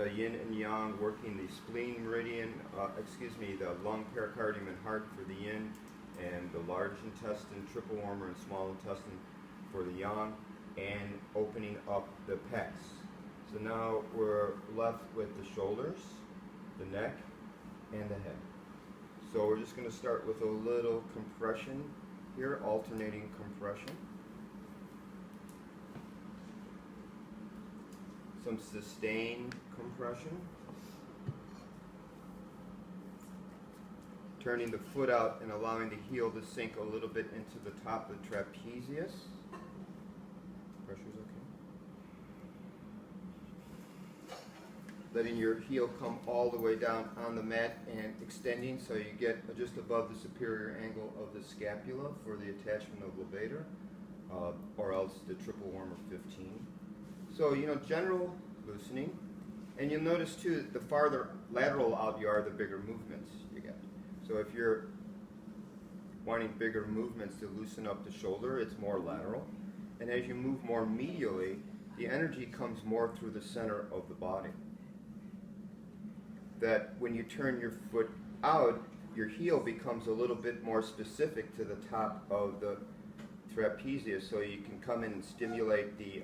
the yin and yang, working the spleen meridian, the lung, pericardium, and heart for the yin, and the large intestine, triple wormer, and small intestine for the yang, and opening up the pecs. So now we're left with the shoulders, the neck, and the head. So we're just going to start with a little compression here, alternating compression. Some sustained compression. Turning the foot out and allowing the heel to sink a little bit into the top of the trapezius. Pressure's okay. Letting your heel come all the way down on the mat and extending so you get just above the superior angle of the scapula for the attachment of levator, or else the triple wormer 15. So, general loosening. And you'll notice too, the farther lateral out you are, the bigger movements you get. So if you're wanting bigger movements to loosen up the shoulder, it's more lateral. And as you move more medially, the energy comes more through the center of the body. That when you turn your foot out, your heel becomes a little bit more specific to the top of the trapezius, so you can come in and stimulate the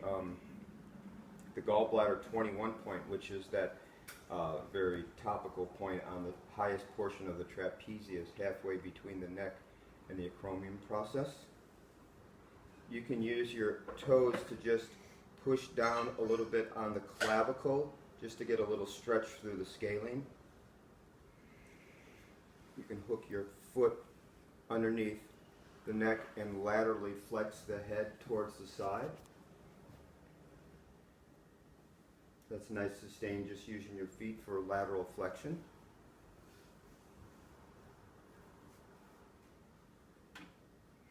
gallbladder 21 point, which is that very topical point on the highest portion of the trapezius, halfway between the neck and the acromion process. You can use your toes to just push down a little bit on the clavicle, just to get a little stretch through the scalene. You can hook your foot underneath the neck and laterally flex the head towards the side. That's nice sustain, just using your feet for lateral flexion.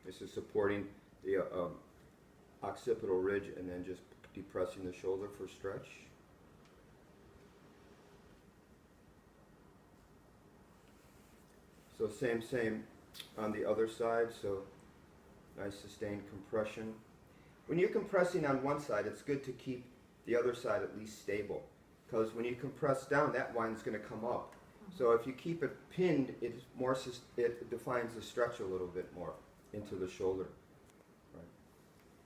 This is supporting the occipital ridge and then just depressing the shoulder for stretch. So same on the other side, so nice sustained compression. When you're compressing on one side, it's good to keep the other side at least stable, because when you compress down, that line's going to come up. So if you keep it pinned, it defines the stretch a little bit more into the shoulder. Right.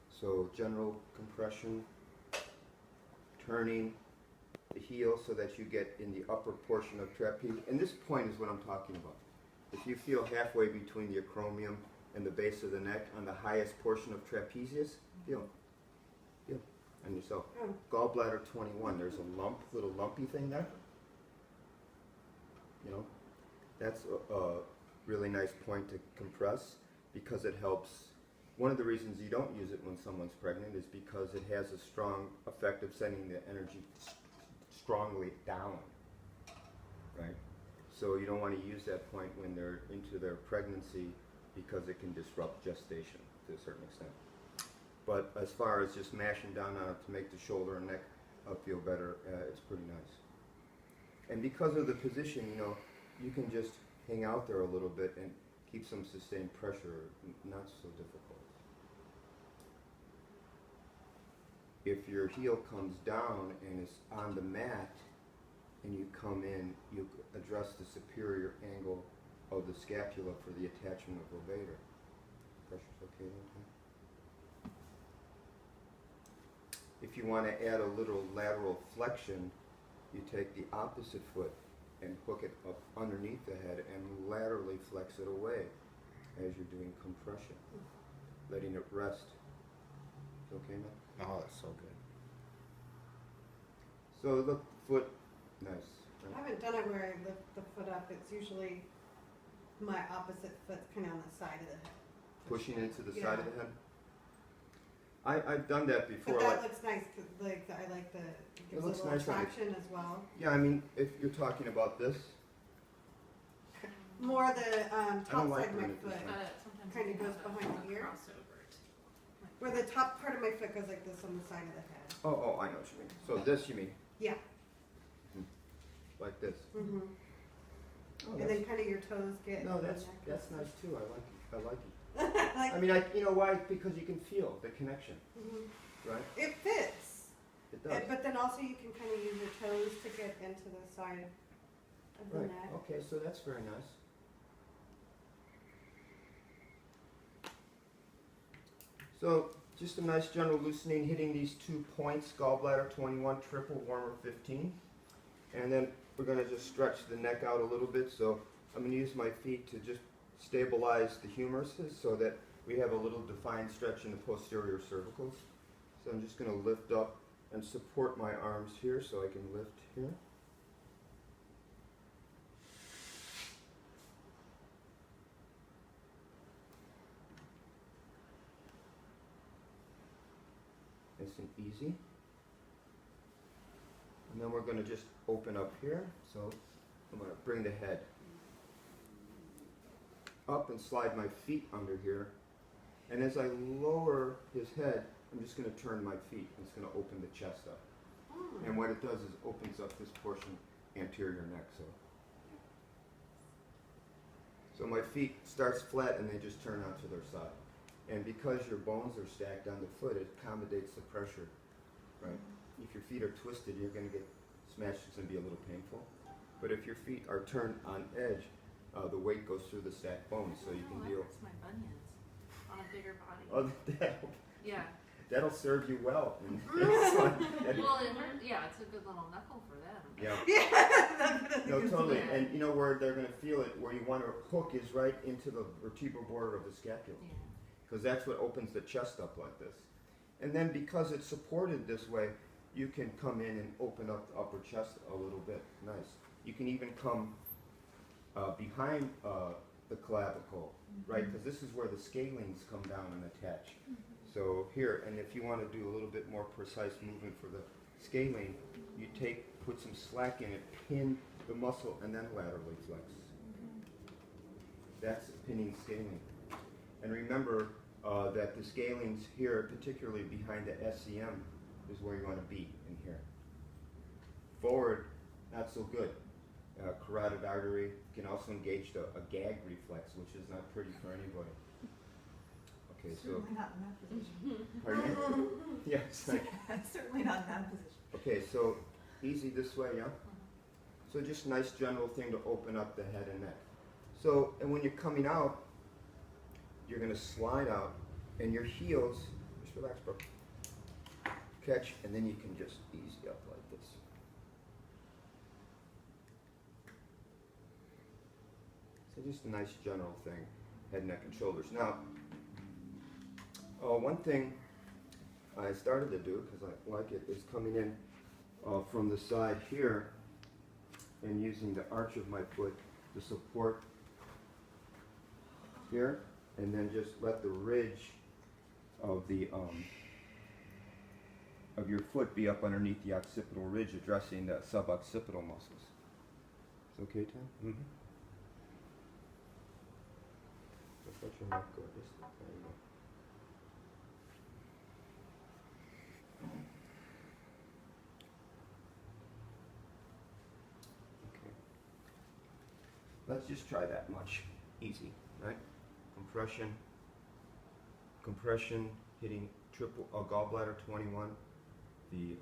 So general compression, turning the heel so that you get in the upper portion of trapeze. And this point is what I'm talking about. If you feel halfway between the acromion and the base of the neck on the highest portion of trapezius, feel on yourself. Gallbladder 21, there's a little lumpy thing there. That's a really nice point to compress, because it helps. One of the reasons you don't use it when someone's pregnant is because it has a strong effect of sending the energy strongly down, right? So you don't want to use that point when they're into their pregnancy, because it can disrupt gestation to a certain extent. But as far as just mashing down on it to make the shoulder and neck feel better, it's pretty nice. And because of the position, you can just hang out there a little bit and keep some sustained pressure, not so difficult. If your heel comes down and is on the mat, and you come in, you address the superior angle of the scapula for the attachment of levator. Pressure's okay there? If you want to add a little lateral flexion, you take the opposite foot and hook it up underneath the head and laterally flex it away as you're doing compression, letting it rest. It's okay, man? Oh, that's so good. So look, foot, nice. I haven't done it where I lift the foot up. It's usually my opposite foot's kind of on the side of the head. Pushing into the side of the head? I've done that before. But that looks nice, 'cause, I like the, it gives looks a little nice on it. traction as well. Yeah, I mean, if you're talking about this, More the top like side of my doing it this foot, way. Sometimes Kinda you goes have a behind the ear. crossover to- where the top part of my foot goes like this on the side of the head. oh, I know what you mean. So this, you mean, Yeah. like this. Mm-hmm. Oh, And then kind of your toes get. no, in the that's neck. nice too. I like it. Like, I mean, you know why? Because you can feel the connection, mhm. right? It fits. It does. But then also you can kind of use your toes to get into the side of the Right, neck. okay, so that's very nice. So, just a nice general loosening, hitting these 2 points, gallbladder 21, triple warmer 15. And then we're going to just stretch the neck out a little bit. So I'm going to use my feet to just stabilize the humeruses so that we have a little defined stretch in the posterior cervicals. So I'm just going to lift up and support my arms here so I can lift here. Nice and easy. And then we're going to just open up here. So I'm going to bring the head up and slide my feet under here. And as I lower his head, I'm just going to turn my feet. It's going to open the chest up. And what it does is opens up this portion, anterior neck. So my feet starts flat and they just turn out to their side. And because your bones are stacked on the foot, it accommodates the pressure, right? If your feet are twisted, you're going to get smashed. It's going to be a little painful. But if your feet are turned on edge, the weight goes through the stacked bones, so you can that deal. hurts my bunions on a bigger body. Oh, Yeah. that'll serve you well. Well, it hurt. Yeah, it's a good little knuckle for them. Yeah. Yeah. No, totally. Yeah. And you know where they're going to feel it, where you want to hook is right into the vertebral border of the scapula. Yeah. Because that's what opens the chest up like this. And then because it's supported this way, you can come in and open up the upper chest a little bit. Nice. You can even come behind the clavicle, right? Because this is where the scalenes come down and attach. So here, and if you want to do a little bit more precise movement for the scalene, you put some slack in it, pin the muscle, and then laterally flex. That's pinning scalene. And remember that the scalenes here, particularly behind the SCM, is where you want to be in here. Forward, not so good. Carotid artery can also engage a gag reflex, which is not pretty for anybody. Okay, so, Certainly not in that position. pardon me? Yes. Certainly not in that position. Okay, so easy this way, yeah? So just nice general thing to open up the head and neck. So, and when you're coming out, you're going to slide out, and your heels, just relax, bro, catch, and then you can just ease up like this. So just a nice general thing, head, neck, and shoulders. Now, one thing I started to do, because I like it, is coming in from the side here and using the arch of my foot to support here, and then just let the ridge of the of your foot be up underneath the occipital ridge, addressing the suboccipital muscles. Is okay, Tom? Mm-hmm. Just let your neck go. Just there you go. Okay. Let's just try that much. Easy, right? Compression, hitting triple gallbladder 21, the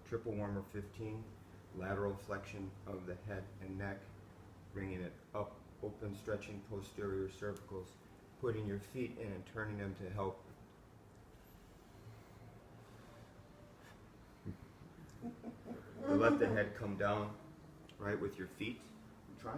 triple warmer 15, lateral flexion of the head and neck, bringing it up, open, stretching posterior cervicals, putting your feet in and turning them to help. Let the head come down, right, with your feet. Try.